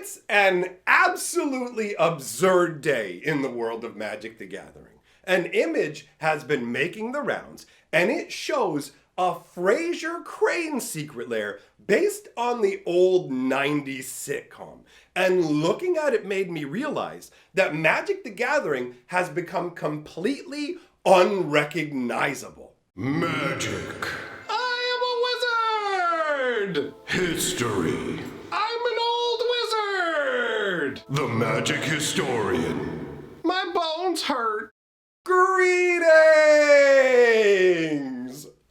It's an absolutely absurd day in the world of Magic the Gathering. An image has been making the rounds, and it shows a Frasier Crane secret lair based on the old 90s sitcom. And looking at it made me realize that Magic the Gathering has become completely unrecognizable. Magic. I am a wizard! History. I'm an old wizard! The magic historian. My bones hurt. Greetings,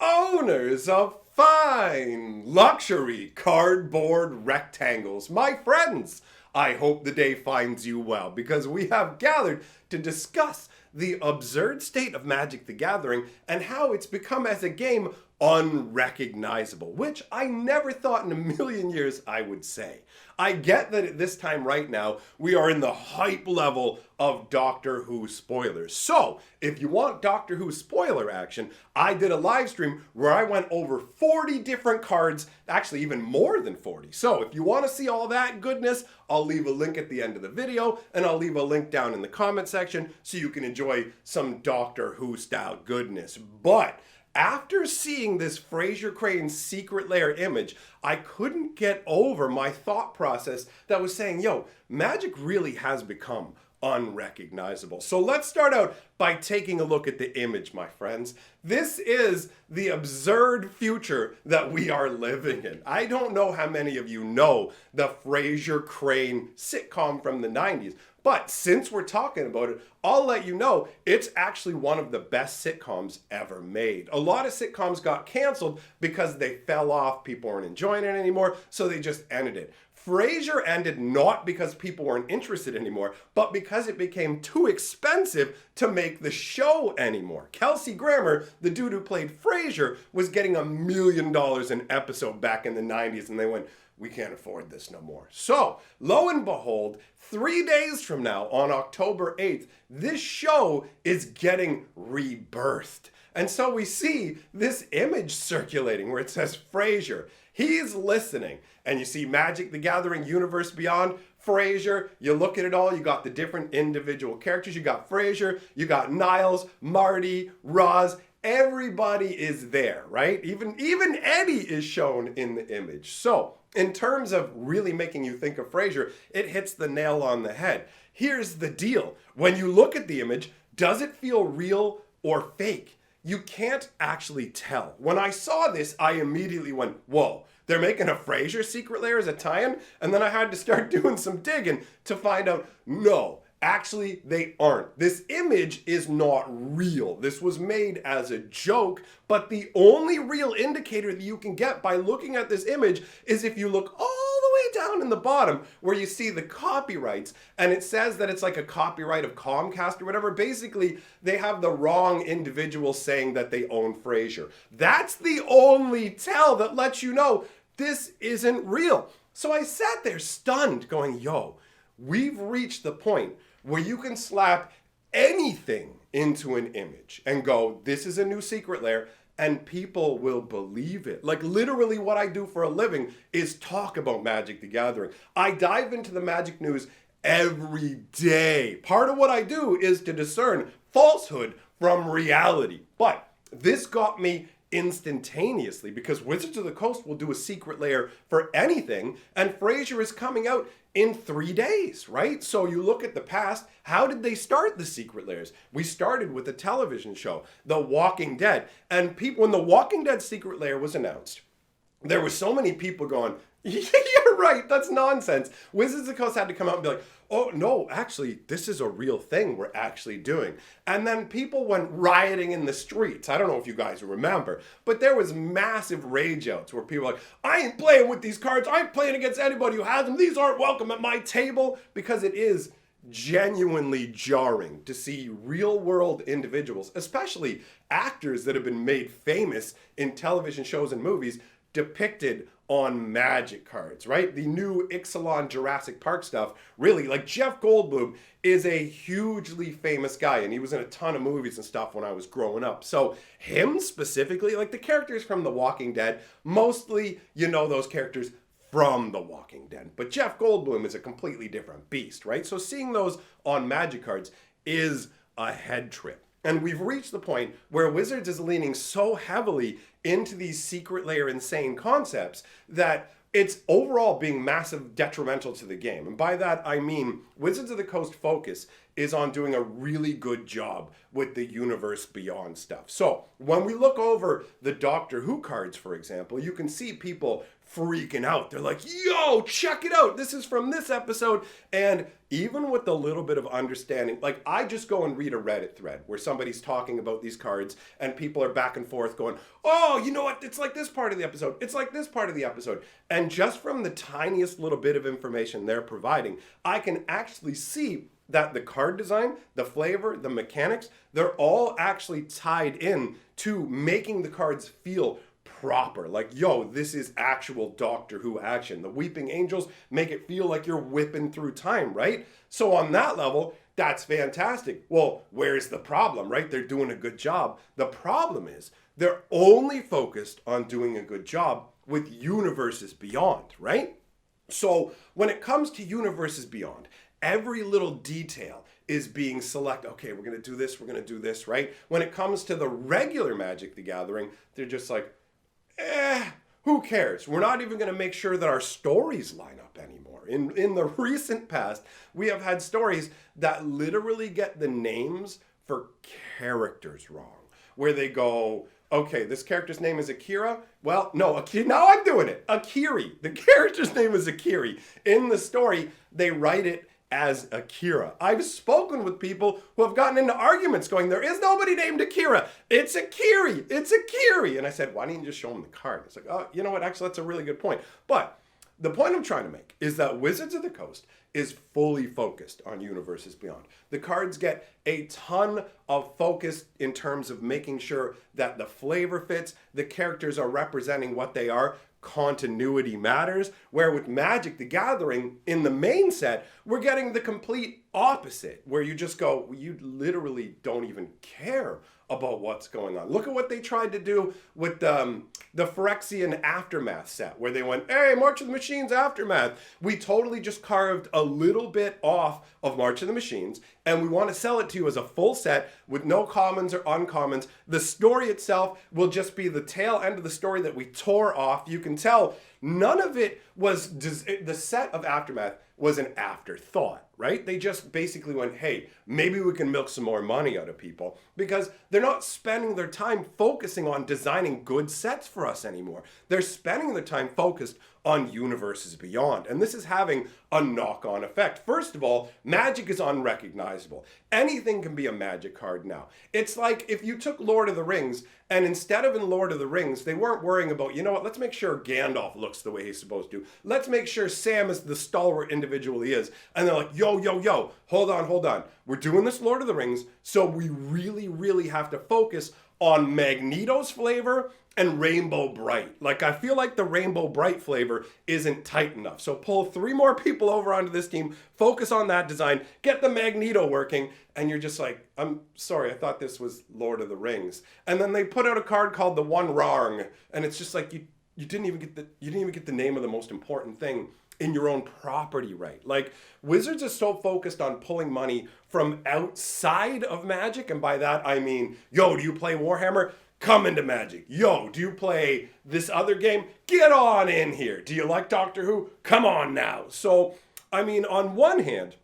owners of fine luxury cardboard rectangles. My friends, I hope the day finds you well because we have gathered to discuss the absurd state of Magic the Gathering and how it's become as a game unrecognizable, which I never thought in a million years I would say. I get that at this time right now, we are in the hype level of Doctor Who spoilers. So, if you want Doctor Who spoiler action, I did a live stream where I went over 40 different cards, actually even more than 40. So, if you want to see all that goodness, I'll leave a link at the end of the video, and I'll leave a link down in the comment section so you can enjoy some Doctor Who style goodness. But after seeing this Frasier Crane secret lair image, I couldn't get over my thought process that was saying, yo, Magic really has become unrecognizable. So let's start out by taking a look at the image, my friends. This is the absurd future that we are living in. I don't know how many of you know the Frasier Crane sitcom from the 90s, but since we're talking about it, I'll let you know it's actually one of the best sitcoms ever made. A lot of sitcoms got canceled because they fell off, people weren't enjoying it anymore, so they just ended it. Frasier ended not because people weren't interested anymore, but because it became too expensive to make the show anymore. Kelsey Grammer, the dude who played Frasier, was getting $1 million an episode back in the 90s, and they went, we can't afford this no more. So, lo and behold, 3 days from now, on October 8th, this show is getting rebirthed. And so we see this image circulating where it says Frasier. He's listening. And you see Magic the Gathering Universe Beyond, Frasier. You look at it all, you got the different individual characters. You got Frasier, you got Niles, Marty, Roz. Everybody is there, right? Even Eddie is shown in the image. So, in terms of really making you think of Frasier, it hits the nail on the head. Here's the deal. When you look at the image, does it feel real or fake? You can't actually tell. When I saw this, I immediately went, whoa, they're making a Frasier secret lair as a tie-in? And then I had to start doing some digging to find out, no, actually, they aren't. This image is not real. This was made as a joke, but the only real indicator that you can get by looking at this image is if you look all the way down in the bottom where you see the copyrights, and it says that it's like a copyright of Comcast or whatever. Basically, they have the wrong individual saying that they own Frasier. That's the only tell that lets you know this isn't real. So I sat there stunned going, yo, we've reached the point where you can slap anything into an image and go, this is a new secret lair, and people will believe it. Like literally what I do for a living is talk about Magic the Gathering. I dive into the Magic news every day. Part of what I do is to discern falsehood from reality. But this got me instantaneously because Wizards of the Coast will do a secret lair for anything, and Frasier is coming out in 3 days, right? So you look at the past, how did they start the secret lairs? We started with a television show, The Walking Dead, and people, when The Walking Dead secret lair was announced, there were so many people going, you're right, that's nonsense. Wizards of the Coast had to come out and be like, oh, no, actually, this is a real thing we're actually doing. And then people went rioting in the streets. I don't know if you guys remember, but there was massive rage outs where people were like, I ain't playing with these cards. I ain't playing against anybody who has them. These aren't welcome at my table. Because it is genuinely jarring to see real world individuals, especially actors that have been made famous in television shows and movies, depicted on Magic cards, right? The new Ixalan Jurassic Park stuff, really, like Jeff Goldblum is a hugely famous guy, and he was in a ton of movies and stuff when I was growing up. So him specifically, like the characters from The Walking Dead, mostly, you know those characters from The Walking Dead. But Jeff Goldblum is a completely different beast, right? So seeing those on Magic cards is a head trip. And we've reached the point where Wizards is leaning so heavily into these secret layer insane concepts that it's overall being massive detrimental to the game. And by that, I mean Wizards of the Coast focus is on doing a really good job with the universe beyond stuff. So when we look over the Doctor Who cards, for example, you can see people freaking out. They're like, yo, check it out. This is from this episode. And even with a little bit of understanding, like I just go and read a Reddit thread where somebody's talking about these cards and people are back and forth going, oh, you know what? It's like this part of the episode. It's like this part of the episode. And just from the tiniest little bit of information they're providing, I can actually see that the card design, the flavor, the mechanics, they're all actually tied in to making the cards feel proper. Like, yo, this is actual Doctor Who action. The Weeping Angels make it feel like you're whipping through time, right? So on that level, that's fantastic. Well, where's the problem, right? They're doing a good job. The problem is they're only focused on doing a good job with Universes Beyond, right? So when it comes to Universes Beyond, every little detail is being selected. Okay, we're going to do this, we're going to do this, right? When it comes to the regular Magic the Gathering, they're just like, who cares? We're not even going to make sure that our stories line up anymore. In the recent past, we have had stories that literally get the names for characters wrong, where they go, okay, this character's name is Akira. Well, no, now I'm doing it. Akiri. The character's name is Akiri. In the story, they write it as Akira. I've spoken with people who have gotten into arguments going, there is nobody named Akira. It's Akiri. It's Akiri. And I said, why didn't you just show them the card? It's like, oh, you know what? Actually, that's a really good point. But the point I'm trying to make is that Wizards of the Coast is fully focused on Universes Beyond. The cards get a ton of focus in terms of making sure that the flavor fits, the characters are representing what they are, continuity matters, where with Magic the Gathering in the main set, we're getting the complete opposite, where you just go, you literally don't even care about what's going on. Look at what they tried to do with the Phyrexian Aftermath set, where they went, hey, March of the Machines Aftermath. We totally just carved a little bit off of March of the Machines, and we want to sell it to you as a full set with no commons or uncommons. The story itself will just be the tail end of the story that we tore off. You can tell none of it was, the set of Aftermath was an afterthought, right? They just basically went, hey, maybe we can milk some more money out of people, because they're not spending their time focusing on designing good sets for us anymore. They're spending their time focused on Universes Beyond. And this is having a knock-on effect. First of all, Magic is unrecognizable. Anything can be a Magic card now. It's like if you took Lord of the Rings, and instead of in Lord of the Rings, they weren't worrying about, you know what, let's make sure Gandalf looks the way he's supposed to. Let's make sure Sam is the stalwart individual he is. And they're like, yo, hold on. We're doing this Lord of the Rings, so we really have to focus on Magneto's flavor and Rainbow Bright. Like, I feel like the Rainbow Bright flavor isn't tight enough. So pull 3 more people over onto this team, focus on that design, get the Magneto working, and you're just like, I'm sorry, I thought this was Lord of the Rings. And then they put out a card called the One Wrong, and it's just like you didn't even get the name of the most important thing in your own property right. Like, Wizards is so focused on pulling money from outside of Magic, and by that I mean, yo, do you play Warhammer? Come into Magic. Yo, do you play this other game? Get on in here. Do you like Doctor Who? Come on now. So, I mean, on one hand,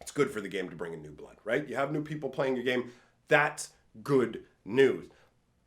it's good for the game to bring in new blood, right? You have new people playing your game. That's good news.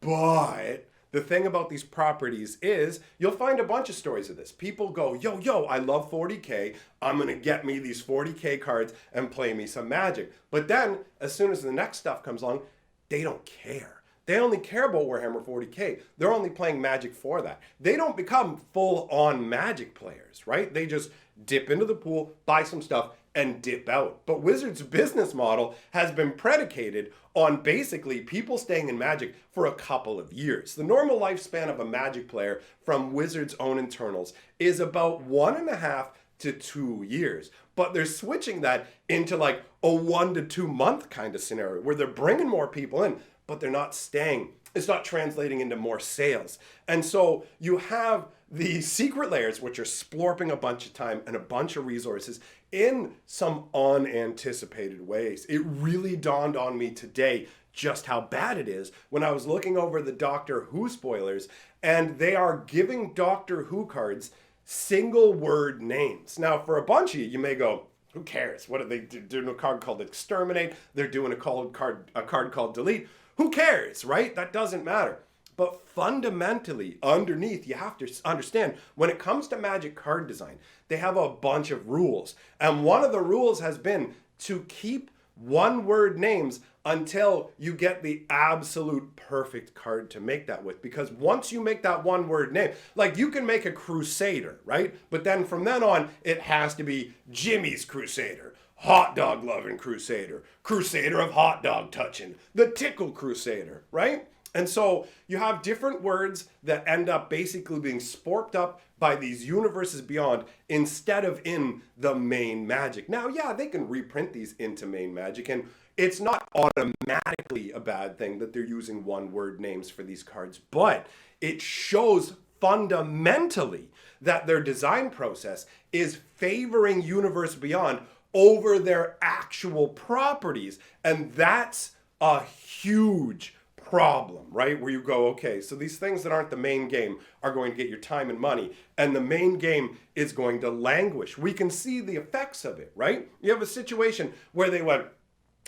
But the thing about these properties is you'll find a bunch of stories of this. People go, yo, I love 40K. I'm going to get me these 40K cards and play me some Magic. But then, as soon as the next stuff comes along, they don't care. They only care about Warhammer 40K. They're only playing Magic for that. They don't become full-on Magic players, right? They just dip into the pool, buy some stuff, and dip out. But Wizards' business model has been predicated on basically people staying in Magic for a couple of years. The normal lifespan of a Magic player from Wizards' own internals is about 1.5 to 2 years. But they're switching that into like a 1 to 2 month kind of scenario where they're bringing more people in, but they're not staying it's not translating into more sales. And so you have the secret layers, which are splorping a bunch of time and a bunch of resources in some unanticipated ways. It really dawned on me today just how bad it is when I was looking over the Doctor Who spoilers, and they are giving Doctor Who cards single word names. Now, for a bunch of you, you may go, who cares? What are they doing? A card called Exterminate. They're doing a card called Delete. Who cares, right? That doesn't matter. But fundamentally, underneath, you have to understand, when it comes to Magic card design, they have a bunch of rules. And one of the rules has been to keep one-word names until you get the absolute perfect card to make that with. Because once you make that one-word name, like you can make a Crusader, right? But then from then on, it has to be Jimmy's Crusader, Hot Dog Loving Crusader, Crusader of Hot Dog Touching, the Tickle Crusader, right? And so you have different words that end up basically being sporked up by these universes beyond instead of in the main Magic. Now, yeah, they can reprint these into main Magic, and it's not automatically a bad thing that they're using one-word names for these cards, but it shows fundamentally that their design process is favoring Universe Beyond over their actual properties, and that's a huge problem, right? Where you go, okay, so these things that aren't the main game are going to get your time and money, and the main game is going to languish. We can see the effects of it, right? You have a situation where they went,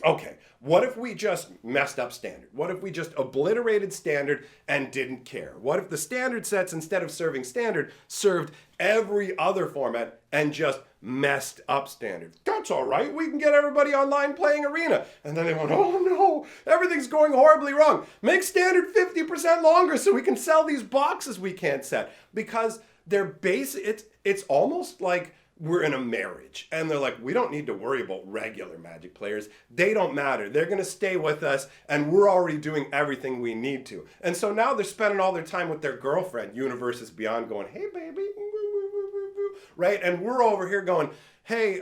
okay, what if we just messed up Standard? What if we just obliterated Standard and didn't care? What if the Standard sets, instead of serving Standard, served every other format and just messed up Standard? That's all right. We can get everybody online playing Arena. And then they went, oh no, everything's going horribly wrong. Make Standard 50% longer so we can sell these boxes we can't set. Because they're it's almost like we're in a marriage, and they're like, we don't need to worry about regular Magic players. They don't matter. They're going to stay with us, and we're already doing everything we need to. And so now they're spending all their time with their girlfriend, Universes Beyond, going, hey, baby, right? And we're over here going, hey,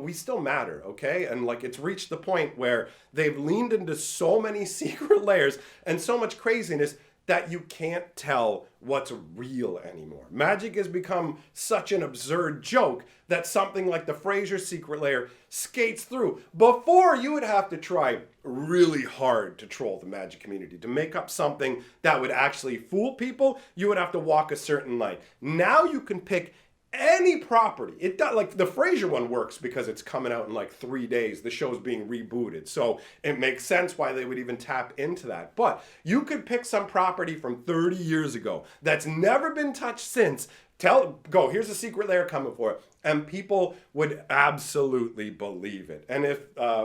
we still matter, okay? And like, it's reached the point where they've leaned into so many secret layers and so much craziness that you can't tell what's real anymore. Magic has become such an absurd joke that something like the Fraser secret layer skates through. Before, you would have to try really hard to troll the Magic community. To make up something that would actually fool people, you would have to walk a certain line. Now you can pick any property. It does, like the Frasier one works because it's coming out in like 3 days. The show's being rebooted. So it makes sense why they would even tap into that. But you could pick some property from 30 years ago that's never been touched since. Here's a secret layer coming for it. And people would absolutely believe it. And if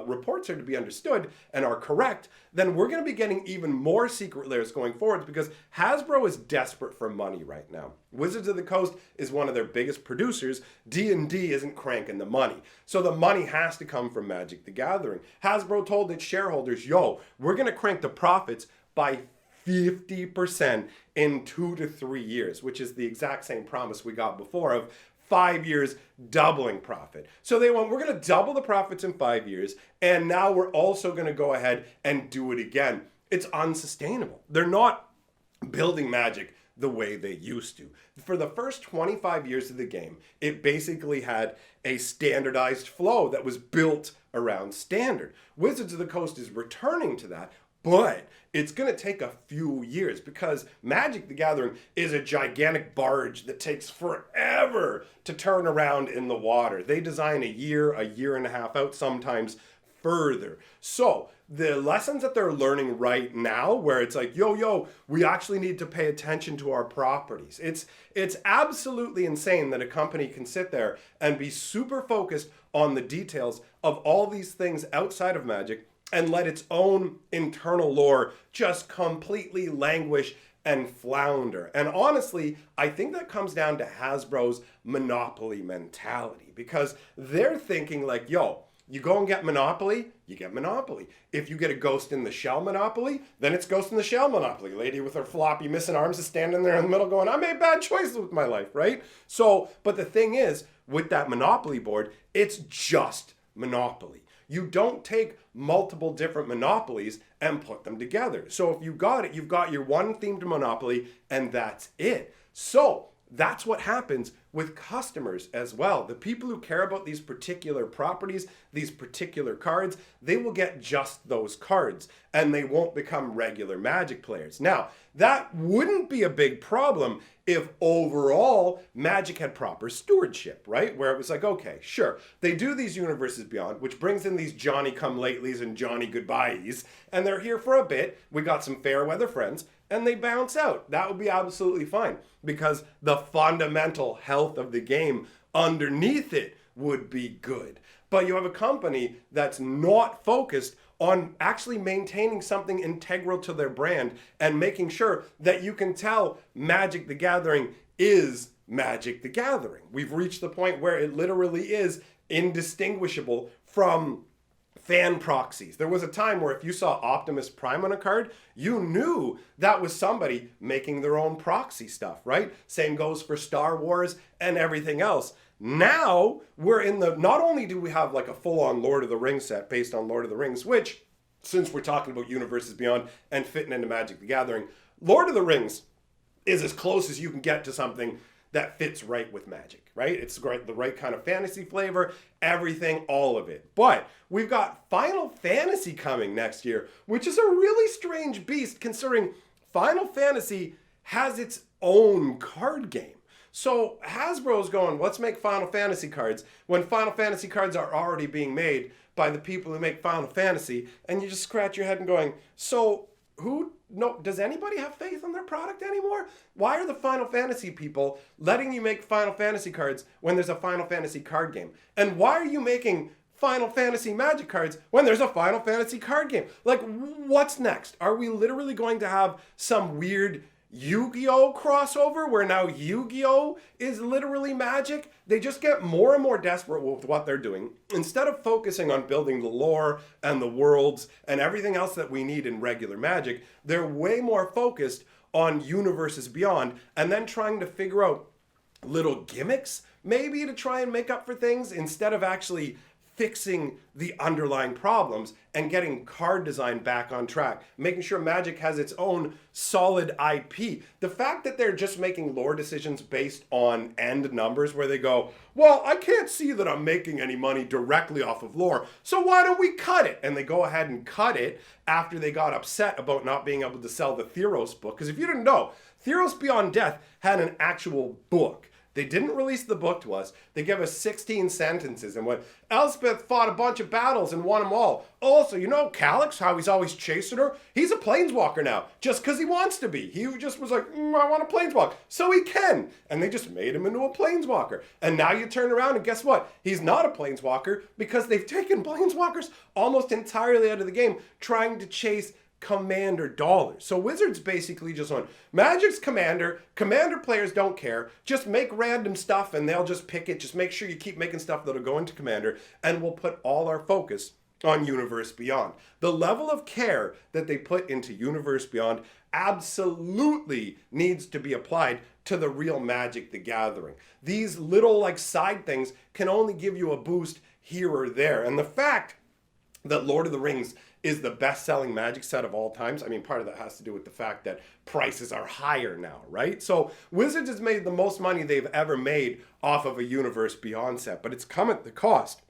reports are to be understood and are correct, then we're going to be getting even more secret layers going forward, because Hasbro is desperate for money right now. Wizards of the Coast is one of their biggest producers. D&D isn't cranking the money. So the money has to come from Magic the Gathering. Hasbro told its shareholders, we're going to crank the profits by 50% in 2 to 3 years, which is the exact same promise we got before of 5 years doubling profit. So they went, we're going to double the profits in 5 years, and now we're also going to go ahead and do it again. It's unsustainable. They're not building Magic the way they used to. For the first 25 years of the game, it basically had a standardized flow that was built around Standard. Wizards of the Coast is returning to that, but it's going to take a few years, because Magic the Gathering is a gigantic barge that takes forever to turn around in the water. They design a year and a half out, sometimes further. So the lessons that they're learning right now, where it's like, we actually need to pay attention to our properties. It's absolutely insane that a company can sit there and be super focused on the details of all these things outside of Magic and let its own internal lore just completely languish and flounder. And honestly, I think that comes down to Hasbro's monopoly mentality, because they're thinking like, you go and get Monopoly, you get Monopoly. If you get a Ghost in the Shell Monopoly, then it's Ghost in the Shell Monopoly. Lady with her floppy missing arms is standing there in the middle going, I made bad choices with my life, right? So, but the thing is, with that Monopoly board, it's just Monopoly. You don't take multiple different monopolies and put them together. So if you got it, you've got your one themed monopoly and that's it. So that's what happens with customers as well. The people who care about these particular properties, these particular cards, they will get just those cards and they won't become regular Magic players. Now, that wouldn't be a big problem if overall Magic had proper stewardship, right? Where it was like, okay, sure, they do these Universes Beyond, which brings in these Johnny come latelys and Johnny goodbyes, and they're here for a bit. We got some fair weather friends, and they bounce out. That would be absolutely fine because the fundamental health of the game underneath it would be good. But you have a company that's not focused on actually maintaining something integral to their brand and making sure that you can tell Magic the Gathering is Magic the Gathering. We've reached the point where it literally is indistinguishable from fan proxies. There was a time where if you saw Optimus Prime on a card, you knew that was somebody making their own proxy stuff, right? Same goes for Star Wars and everything else. Now we're in the, not only do we have like a full-on Lord of the Rings set based on Lord of the Rings, which, since we're talking about Universes Beyond and fitting into Magic the Gathering, Lord of the Rings is as close as you can get to something that fits right with Magic, right? It's the right kind of fantasy flavor, everything, all of it. But we've got Final Fantasy coming next year, which is a really strange beast considering Final Fantasy has its own card game. So Hasbro's going, let's make Final Fantasy cards when Final Fantasy cards are already being made by the people who make Final Fantasy, and you just scratch your head and going, so does anybody have faith in their product anymore? Why are the Final Fantasy people letting you make Final Fantasy cards when there's a Final Fantasy card game? And why are you making Final Fantasy Magic cards when there's a Final Fantasy card game? Like, what's next? Are we literally going to have some weird Yu-Gi-Oh crossover where now Yu-Gi-Oh is literally Magic? They just get more and more desperate with what they're doing. Instead of focusing on building the lore and the worlds and everything else that we need in regular Magic, they're way more focused on Universes Beyond and then trying to figure out little gimmicks maybe to try and make up for things instead of actually fixing the underlying problems and getting card design back on track, making sure Magic has its own solid IP. The fact that they're just making lore decisions based on end numbers where they go, well, I can't see that I'm making any money directly off of lore, so why don't we cut it? And they go ahead and cut it after they got upset about not being able to sell the Theros book. Because if you didn't know, Theros Beyond Death had an actual book. They didn't release the book to us. They gave us 16 sentences and went, Elspeth fought a bunch of battles and won them all. Also, you know Calyx, how he's always chasing her? He's a planeswalker now, just because he wants to be. He just was like, I want to planeswalk. So he can. And they just made him into a planeswalker. And now you turn around and guess what? He's not a planeswalker because they've taken planeswalkers almost entirely out of the game, trying to chase Commander dollars. So Wizards basically just went, Magic's Commander players don't care, just make random stuff and they'll just pick it, just make sure you keep making stuff that'll go into Commander, and we'll put all our focus on Universe Beyond. The level of care that they put into Universe Beyond absolutely needs to be applied to the real Magic the Gathering. These little like side things can only give you a boost here or there, and the fact that Lord of the Rings is the best-selling Magic set of all times. I mean, part of that has to do with the fact that prices are higher now, right? So Wizards has made the most money they've ever made off of a Universe Beyond set, but it's come at the cost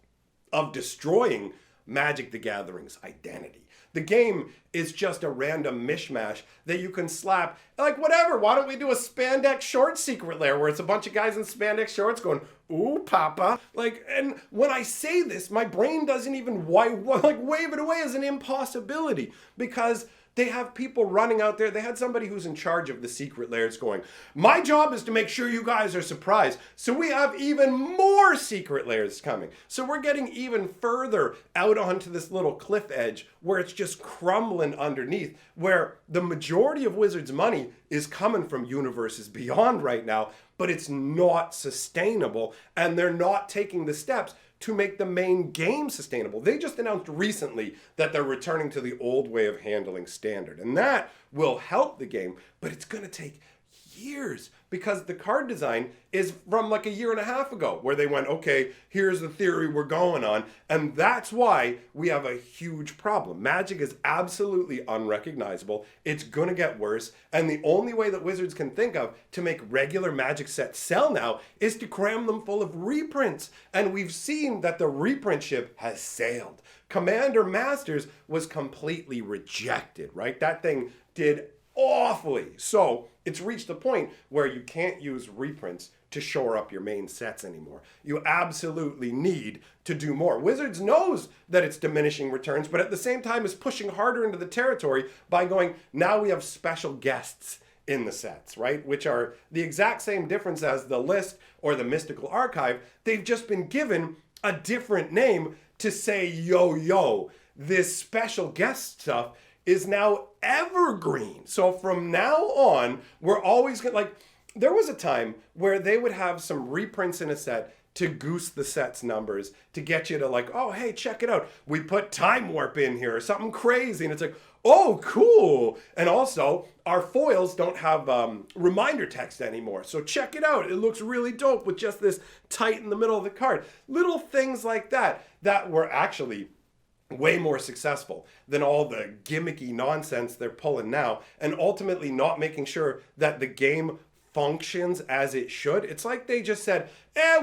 of destroying Magic the Gathering's identity. The game is just a random mishmash that you can slap, like whatever, why don't we do a spandex short secret lair where it's a bunch of guys in spandex shorts going, ooh, papa. Like, and when I say this, my brain doesn't even wave it away as an impossibility because they have people running out there. They had somebody who's in charge of the secret lairs going, my job is to make sure you guys are surprised. So we have even more secret lairs coming. So we're getting even further out onto this little cliff edge where it's just crumbling underneath, where the majority of Wizards' money is coming from Universes Beyond right now, but it's not sustainable and they're not taking the steps to make the main game sustainable. They just announced recently that they're returning to the old way of handling Standard, and that will help the game, but it's going to take years because the card design is from like a year and a half ago where they went, okay, here's the theory we're going on. And that's why we have a huge problem. Magic is absolutely unrecognizable. It's going to get worse. And the only way that Wizards can think of to make regular Magic sets sell now is to cram them full of reprints. And we've seen that the reprint ship has sailed. Commander Masters was completely rejected, right? That thing did awfully. So it's reached a point where you can't use reprints to shore up your main sets anymore. You absolutely need to do more. Wizards knows that it's diminishing returns, but at the same time is pushing harder into the territory by going, now we have special guests in the sets, right? Which are the exact same difference as the list or the mystical archive. They've just been given a different name to say, yo, this special guest stuff is now evergreen. So from now on, we're always gonna, like, there was a time where they would have some reprints in a set to goose the set's numbers, to get you to like, oh, hey, check it out. We put Time Warp in here or something crazy. And it's like, oh, cool. And also, our foils don't have reminder text anymore. So check it out. It looks really dope with just this tight in the middle of the card. Little things like that that were actually way more successful than all the gimmicky nonsense they're pulling now, and ultimately not making sure that the game functions as it should. It's like they just said,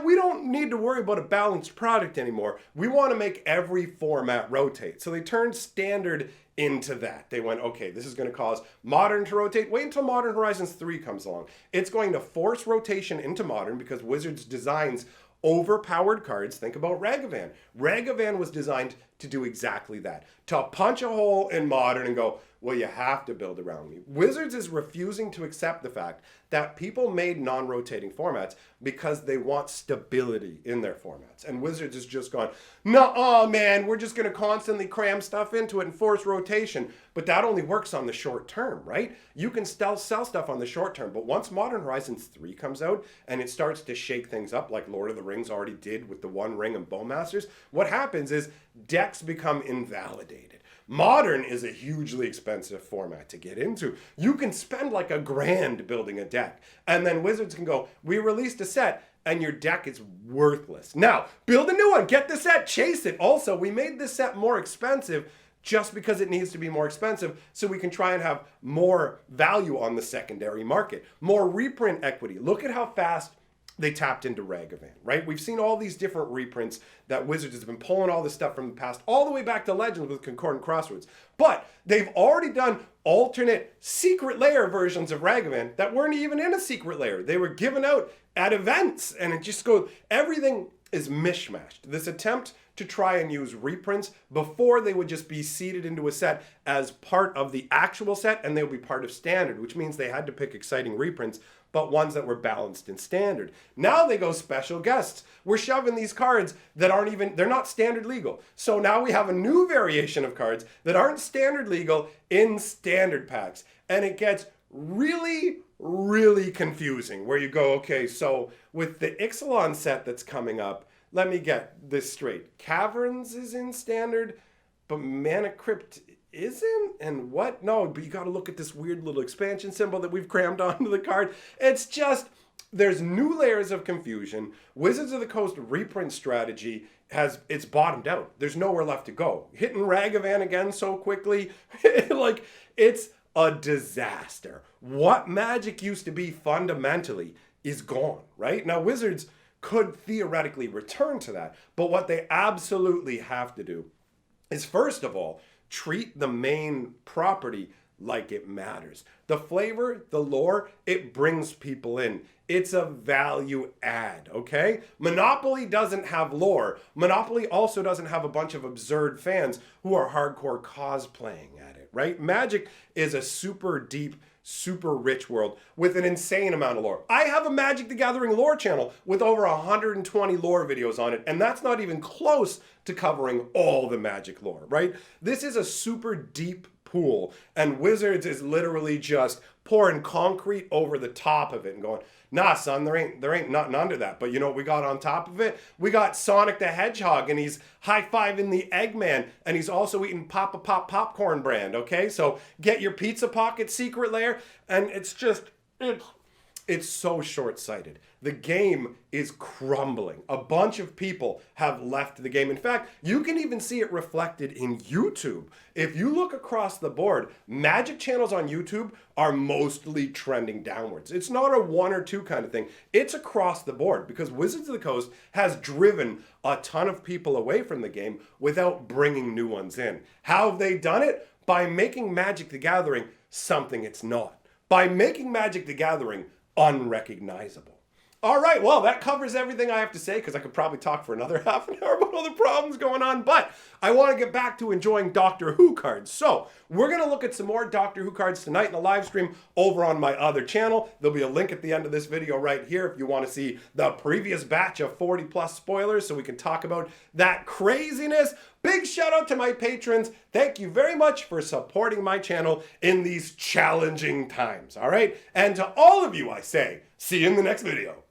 we don't need to worry about a balanced product anymore. We want to make every format rotate. So they turned standard into that. They went, okay, this is going to cause Modern to rotate. Wait until Modern Horizons 3 comes along. It's going to force rotation into Modern because Wizards designs overpowered cards. Think about Ragavan. Ragavan was designed to do exactly that. To punch a hole in Modern and go, well, you have to build around me. Wizards is refusing to accept the fact that people made non-rotating formats because they want stability in their formats. And Wizards is just gone, no, man, we're just going to constantly cram stuff into it and force rotation. But that only works on the short term, right? You can still sell stuff on the short term. But once Modern Horizons 3 comes out and it starts to shake things up like Lord of the Rings already did with the One Ring and Bowmasters, what happens is decks become invalidated. Modern is a hugely expensive format to get into. You can spend like $1,000 building a deck, and then Wizards can go, we released a set, and your deck is worthless. Now, build a new one, get the set, chase it. Also, we made this set more expensive just because it needs to be more expensive so we can try and have more value on the secondary market, more reprint equity. Look at how fast they tapped into Ragavan, right? We've seen all these different reprints that Wizards has been pulling all this stuff from the past, all the way back to Legends with Concordant Crossroads. But they've already done alternate secret layer versions of Ragavan that weren't even in a secret layer. They were given out at events, and it just goes, everything is mishmashed. This attempt to try and use reprints before they would just be seeded into a set as part of the actual set, and they would be part of standard, which means they had to pick exciting reprints, but ones that were balanced in standard. Now they go special guests. We're shoving these cards that aren't even, they're not standard legal. So now we have a new variation of cards that aren't standard legal in standard packs. And it gets really, really confusing where you go, okay, so with the Ixalan set that's coming up, let me get this straight. Caverns is in standard, but Mana Crypt isn't? And what? No, but you got to look at this weird little expansion symbol that we've crammed onto the card. It's just, there's new layers of confusion. Wizards of the Coast reprint strategy it's bottomed out. There's nowhere left to go. Hitting Ragavan again so quickly, like, it's a disaster. What Magic used to be fundamentally is gone, right? Now, Wizards could theoretically return to that, but what they absolutely have to do is, first of all, treat the main property like it matters. The flavor, the lore, it brings people in. It's a value add, okay? Monopoly doesn't have lore. Monopoly also doesn't have a bunch of absurd fans who are hardcore cosplaying at it, right? Magic is a super deep, super rich world with an insane amount of lore. I have a Magic the Gathering lore channel with over 120 lore videos on it, and that's not even close to covering all the Magic lore, right? This is a super deep pool, and Wizards is literally just pouring concrete over the top of it and going, nah, son, there ain't nothing under that. But you know what we got on top of it? We got Sonic the Hedgehog, and he's high-fiving the Eggman, and he's also eating Papa Pop popcorn brand, okay? So get your Pizza Pocket secret layer, and it's It's so short-sighted. The game is crumbling. A bunch of people have left the game. In fact, you can even see it reflected in YouTube. If you look across the board, Magic channels on YouTube are mostly trending downwards. It's not a one or two kind of thing. It's across the board because Wizards of the Coast has driven a ton of people away from the game without bringing new ones in. How have they done it? By making Magic the Gathering something it's not. By making Magic the Gathering unrecognizable. All right, well, that covers everything I have to say because I could probably talk for another half an hour about all the problems going on, but I want to get back to enjoying Doctor Who cards. So we're going to look at some more Doctor Who cards tonight in the live stream over on my other channel. There'll be a link at the end of this video right here if you want to see the previous batch of 40 plus spoilers so we can talk about that craziness. Big shout out to my patrons. Thank you very much for supporting my channel in these challenging times, all right? And to all of you, I say, see you in the next video.